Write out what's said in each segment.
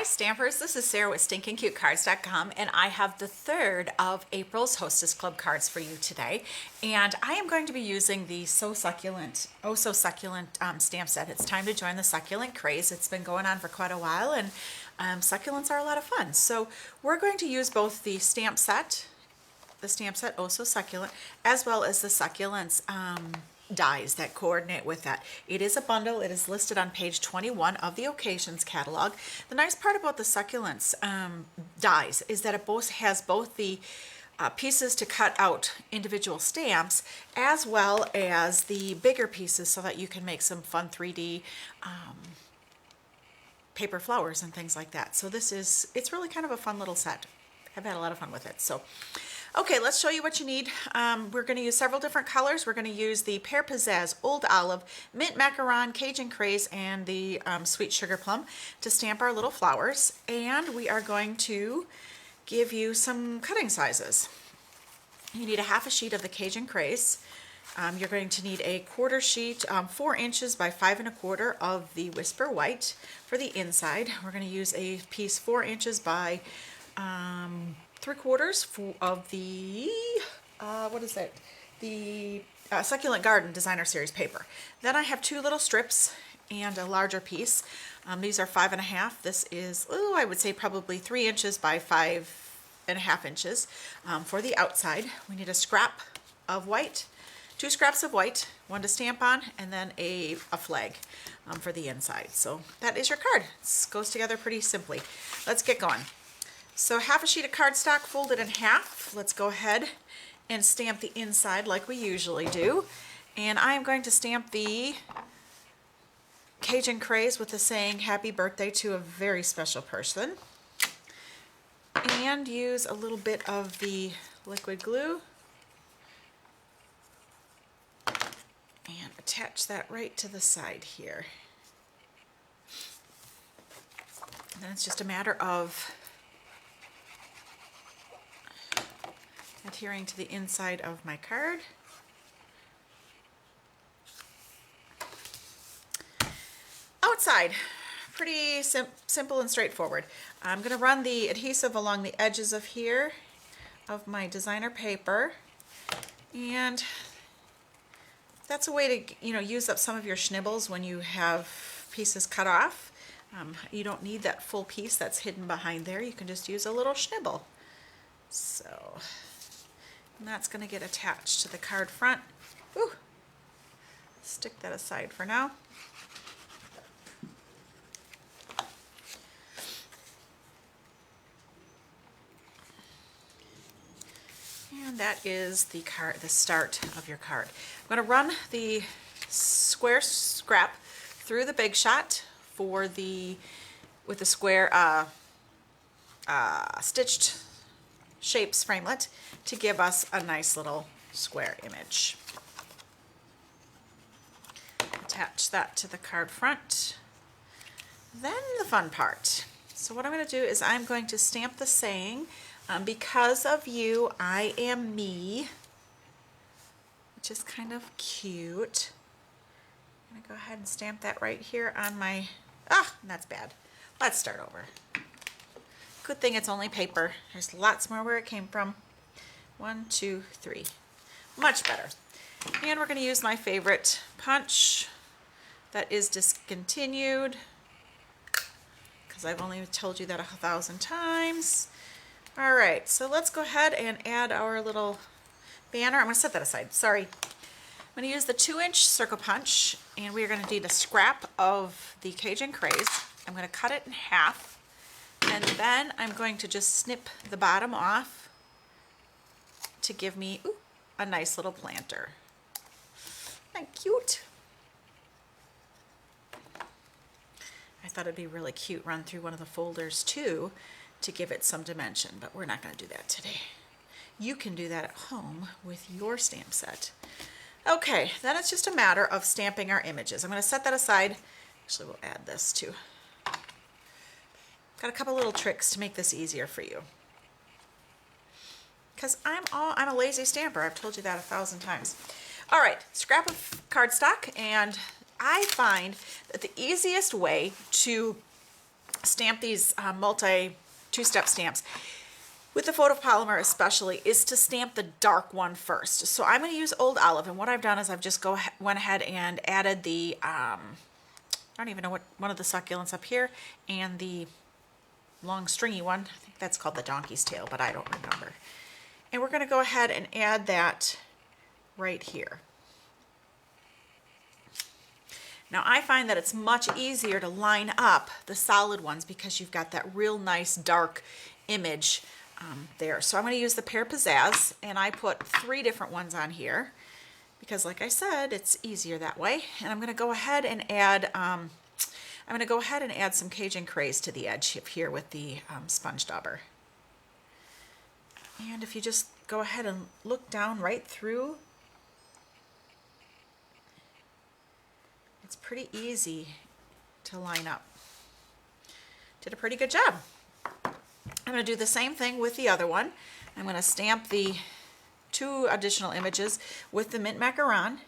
Stampers, this is Sarah with Stinkincutecards.com, and I have the third of April's Hostess Club cards for you today. And I am going to be using the So Succulent stamp set. It's time to join the succulent craze. It's been going on for quite a while, and succulents are a lot of fun. So we're going to use both the stamp set Oh So Succulent, as well as the succulents dies that coordinate with that. It is a bundle. It is listed on page 21 of the Occasions catalog. The nice part about the succulents dies is that it has both the pieces to cut out individual stamps as well as the bigger pieces so that you can make some fun 3D paper flowers and things like that. So it's really kind of a fun little set. I've had a lot of fun with it. So okay, let's show you what you need. We're going to use several different colors. We're going to use the Pear Pizzazz, Old Olive, Mint Macaron, Cajun Craze, and the Sweet Sugar Plum to stamp our little flowers. And we are going to give you some cutting sizes. You need a half a sheet of the Cajun Craze. You're going to need a quarter sheet, 4 inches by 5 1/4 of the Whisper White for the inside. We're going to use a piece 4 inches by 3/4 of the the Succulent Garden Designer Series paper. Then I have 2 little strips and a larger piece. These are 5 1/2. This is, I would say probably 3 inches by 5 1/2 inches. For the outside, we need a scrap of white, 2 scraps of white, 1 to stamp on, and then a flag for the inside. So that is your card. It goes together pretty simply. Let's get going. So half a sheet of cardstock folded in half. Let's go ahead and stamp the inside like we usually do. And I am going to stamp the Cajun Craze with the saying happy birthday to a very special person. And use a little bit of the liquid glue. And attach that right to the side here. And then it's just a matter of adhering to the inside of my card. Outside, pretty simple and straightforward. I'm going to run the adhesive along the edges of here of my designer paper, and that's a way to use up some of your schnibbles when you have pieces cut off. You don't need that full piece that's hidden behind there. You can just use a little schnibble. So, and that's going to get attached to the card front. Ooh. Stick that aside for now. And that is the start of your card. I'm going to run the square scrap through the Big Shot with the square stitched shapes framelit to give us a nice little square image. Attach that to the card front. Then the fun part. So what I'm going to do is I'm going to stamp the saying, because of you, I am me, which is kind of cute. I'm going to go ahead and stamp that right here on my, that's bad. Let's start over. Good thing it's only paper. There's lots more where it came from. 1, 2, 3. Much better. And we're going to use my favorite punch that is discontinued, because I've only told you that 1,000 times. All right, so let's go ahead and add our little banner. I'm going to set that aside. Sorry. I'm going to use the 2-inch circle punch, and we are going to need a scrap of the Cajun Craze. I'm going to cut it in half. And then I'm going to just snip the bottom off to give me a nice little planter. Isn't that cute? I thought it'd be really cute run through one of the folders too to give it some dimension, but we're not going to do that today. You can do that at home with your stamp set. Okay, then it's just a matter of stamping our images. I'm going to set that aside. Actually, we'll add this too. Got a couple little tricks to make this easier for you. Because I'm a lazy stamper. I've told you that 1,000 times. All right, scrap of cardstock, and I find that the easiest way to stamp these two-step stamps, with the photopolymer especially, is to stamp the dark one first. So I'm going to use Old Olive, and what I've done is I've just went ahead and added the, I don't even know what, one of the succulents up here, and the long stringy one. I think that's called the donkey's tail, but I don't remember. And we're going to go ahead and add that right here. Now I find that it's much easier to line up the solid ones because you've got that real nice dark image there. So I'm going to use the Pear Pizzazz, and I put 3 different ones on here because, like I said, it's easier that way. And I'm going to go ahead and add some Cajun Craze to the edge here with the sponge dauber. And if you just go ahead and look down right through, it's pretty easy to line up. Did a pretty good job. I'm going to do the same thing with the other one. I'm going to stamp the 2 additional images with the mint macaron.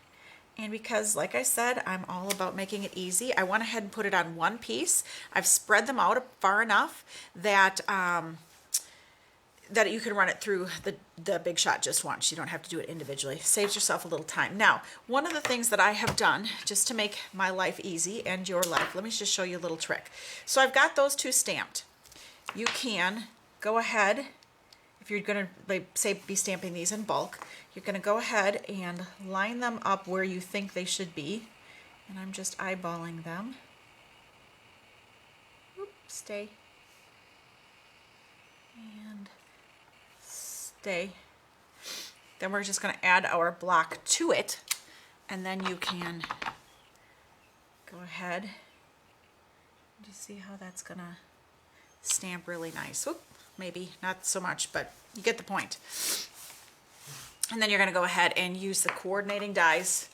And because, like I said, I'm all about making it easy, I went ahead and put it on one piece. I've spread them out far enough that that you can run it through the Big Shot just once. You don't have to do it individually. Saves yourself a little time. Now, one of the things that I have done just to make my life easy and your life, let me just show you a little trick. So I've got those 2 stamped. You can go ahead, if you're going to, like, say, be stamping these in bulk, you're going to go ahead and line them up where you think they should be. And I'm just eyeballing them. Oop, stay. And stay. Then we're just going to add our block to it, and then you can go ahead and just see how that's going to stamp really nice. Oop, maybe not so much, but you get the point. And then you're going to go ahead and use the coordinating dies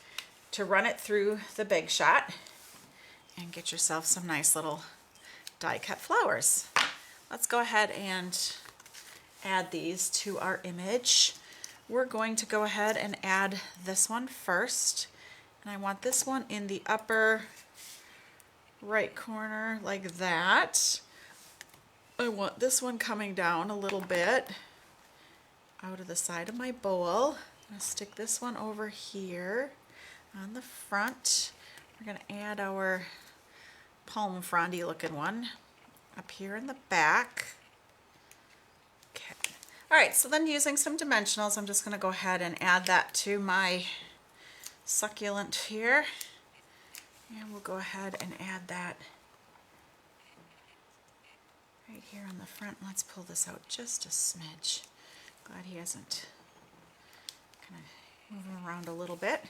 to run it through the Big Shot and get yourself some nice little die cut flowers. Let's go ahead and add these to our image. We're going to go ahead and add this one first, and I want this one in the upper right corner like that. I want this one coming down a little bit out of the side of my bowl. I'm going to stick this one over here on the front. We're going to add our palm frondy looking one up here in the back. Okay. All right, so then using some dimensionals, I'm just going to go ahead and add that to my succulent here. And we'll go ahead and add that right here on the front. Let's pull this out just a smidge. Glad he hasn't kind of moving around a little bit.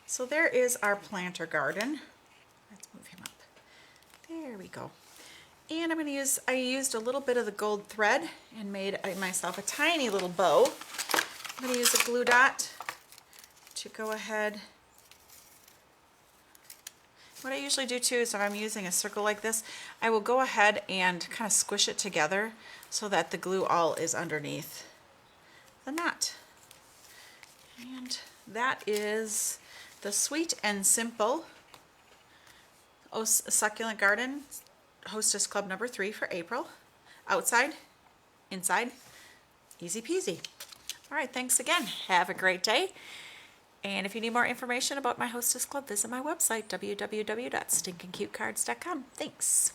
So there is our planter garden. Let's move him up. There we go. And I'm going to use, I used a little bit of the gold thread and made myself a tiny little bow. I'm going to use a glue dot to go ahead. What I usually do too is if I'm using a circle like this, I will go ahead and kind of squish it together so that the glue all is underneath the knot. And that is the Sweet and Simple Succulent Garden Hostess Club number 3 for April. Outside, inside, easy peasy. All right, thanks again. Have a great day. And if you need more information about my Hostess Club, visit my website, www.stinkincutecards.com. Thanks.